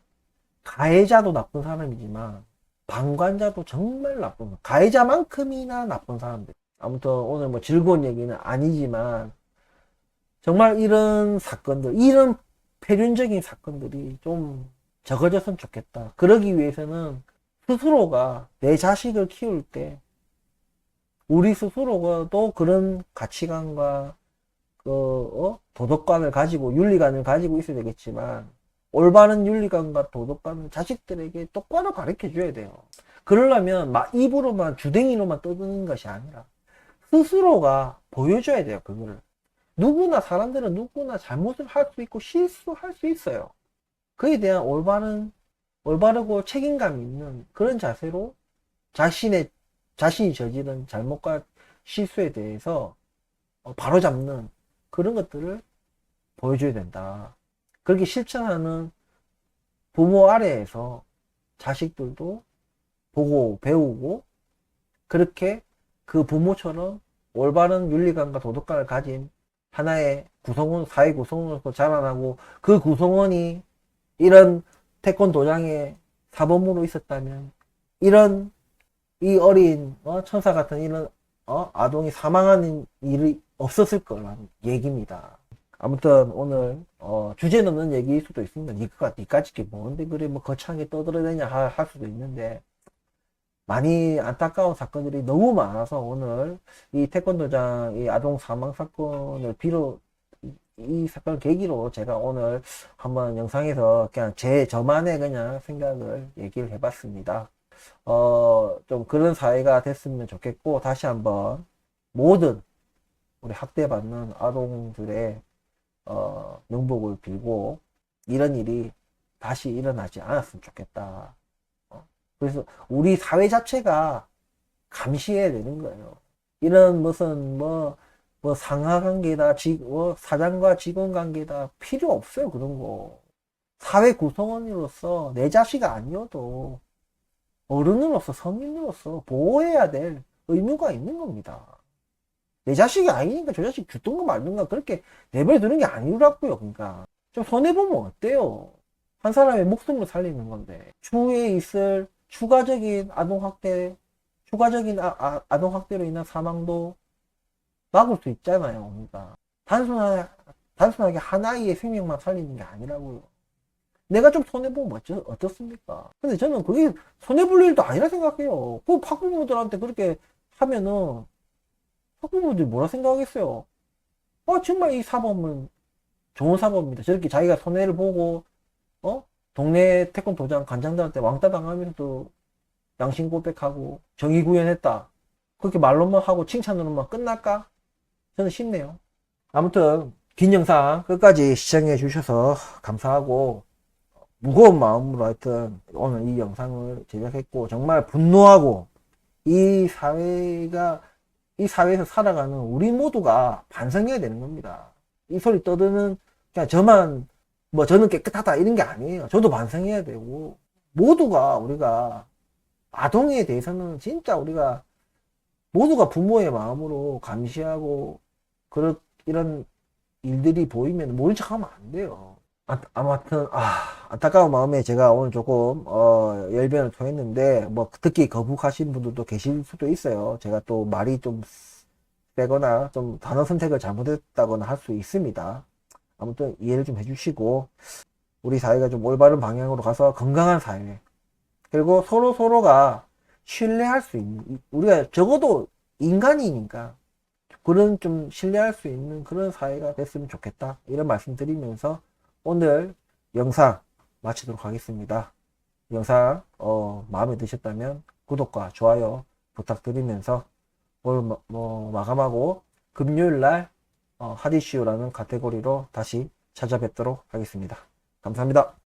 가해자도 나쁜 사람이지만 방관자도 정말 나쁜 거야. 가해자만큼이나 나쁜 사람들. 아무튼 오늘 뭐 즐거운 얘기는 아니지만 정말 이런 사건들, 이런 폐륜적인 사건들이 좀 적어졌으면 좋겠다. 그러기 위해서는 스스로가 내 자식을 키울 때 우리 스스로가 또 그런 가치관과 도덕관을 가지고 윤리관을 가지고 있어야 되겠지만 올바른 윤리관과 도덕관을 자식들에게 똑바로 가르쳐 줘야 돼요. 그러려면 막 입으로만 주댕이로만 떠드는 것이 아니라 스스로가 보여줘야 돼요. 그거를. 누구나 사람들은 누구나 잘못을 할 수 있고 실수할 수 있어요. 그에 대한 올바르고 책임감 있는 그런 자세로 자신이 저지른 잘못과 실수에 대해서 바로잡는 그런 것들을 보여줘야 된다. 그렇게 실천하는 부모 아래에서 자식들도 보고 배우고 그렇게 그 부모처럼 올바른 윤리관과 도덕관을 가진 하나의 구성원, 사회 구성원으로서 자라나고 그 구성원이 이런 태권도장의 사범으로 있었다면 이런 이 어린 천사 같은 이런 아동이 사망하는 일이 없었을 거라는 얘기입니다. 아무튼 오늘 주제 넘는 얘기일 수도 있습니다. 니까짓 게 뭔데 그래 뭐 거창하게 떠들어대냐 할 수도 있는데 많이 안타까운 사건들이 너무 많아서 오늘 이 태권도장 이 아동 사망 사건을 이 사건을 계기로 제가 오늘 한번 영상에서 그냥 저만의 그냥 생각을 얘기를 해봤습니다. 좀 그런 사회가 됐으면 좋겠고 다시 한번 모든 우리 학대받는 아동들의 명복을 빌고 이런 일이 다시 일어나지 않았으면 좋겠다. 그래서 우리 사회 자체가 감시해야 되는 거예요. 이런 무슨 뭐 상하 관계다, 사장과 직원 관계다 필요 없어요. 그런 거. 사회 구성원으로서 내 자식 아니어도 어른으로서 성인으로서 보호해야 될 의무가 있는 겁니다. 내 자식이 아니니까 저 자식 죽든가 말든가 그렇게 내버려두는 게 아니라고요. 그러니까 좀 손해보면 어때요? 한 사람의 목숨을 살리는 건데 추후에 있을 추가적인 아동학대, 추가적인 아동학대로 인한 사망도 막을 수 있잖아요. 그러니까 단순하게 한 아이의 생명만 살리는 게 아니라고요. 내가 좀 손해보면 어떻습니까? 근데 저는 그게 손해볼 일도 아니라 생각해요. 그 학부모들한테 그렇게 하면은 학부모들이 뭐라 생각하겠어요? 정말 이 사범은 좋은 사범입니다. 저렇게 자기가 손해를 보고 동네 태권도장 관장들한테 왕따 당하면서도 양심 고백하고 정의 구현했다. 그렇게 말로만 하고 칭찬으로만 끝날까? 저는 싶네요. 아무튼 긴 영상 끝까지 시청해 주셔서 감사하고 무거운 마음으로 하여튼 오늘 이 영상을 제작했고 정말 분노하고 이 사회에서 살아가는 우리 모두가 반성해야 되는 겁니다. 이 소리 떠드는 그냥 저는 깨끗하다 이런 게 아니에요. 저도 반성해야 되고 모두가 우리가 아동에 대해서는 진짜 우리가 모두가 부모의 마음으로 감시하고 이런 일들이 보이면 모른 척 하면 안 돼요. 아무튼 안타까운 마음에 제가 오늘 조금 열변을 토했는데 뭐 특히 거북하신 분들도 계실 수도 있어요. 제가 또 말이 좀 세거나 좀 단어 선택을 잘못했다거나 할 수 있습니다. 아무튼 이해를 좀 해주시고 우리 사회가 좀 올바른 방향으로 가서 건강한 사회 그리고 서로가 신뢰할 수 있는 우리가 적어도 인간이니까 그런 좀 신뢰할 수 있는 그런 사회가 됐으면 좋겠다 이런 말씀 드리면서 오늘 영상 마치도록 하겠습니다. 영상 마음에 드셨다면 구독과 좋아요 부탁드리면서 오늘 마감하고 금요일날 핫이슈라는 카테고리로 다시 찾아뵙도록 하겠습니다. 감사합니다.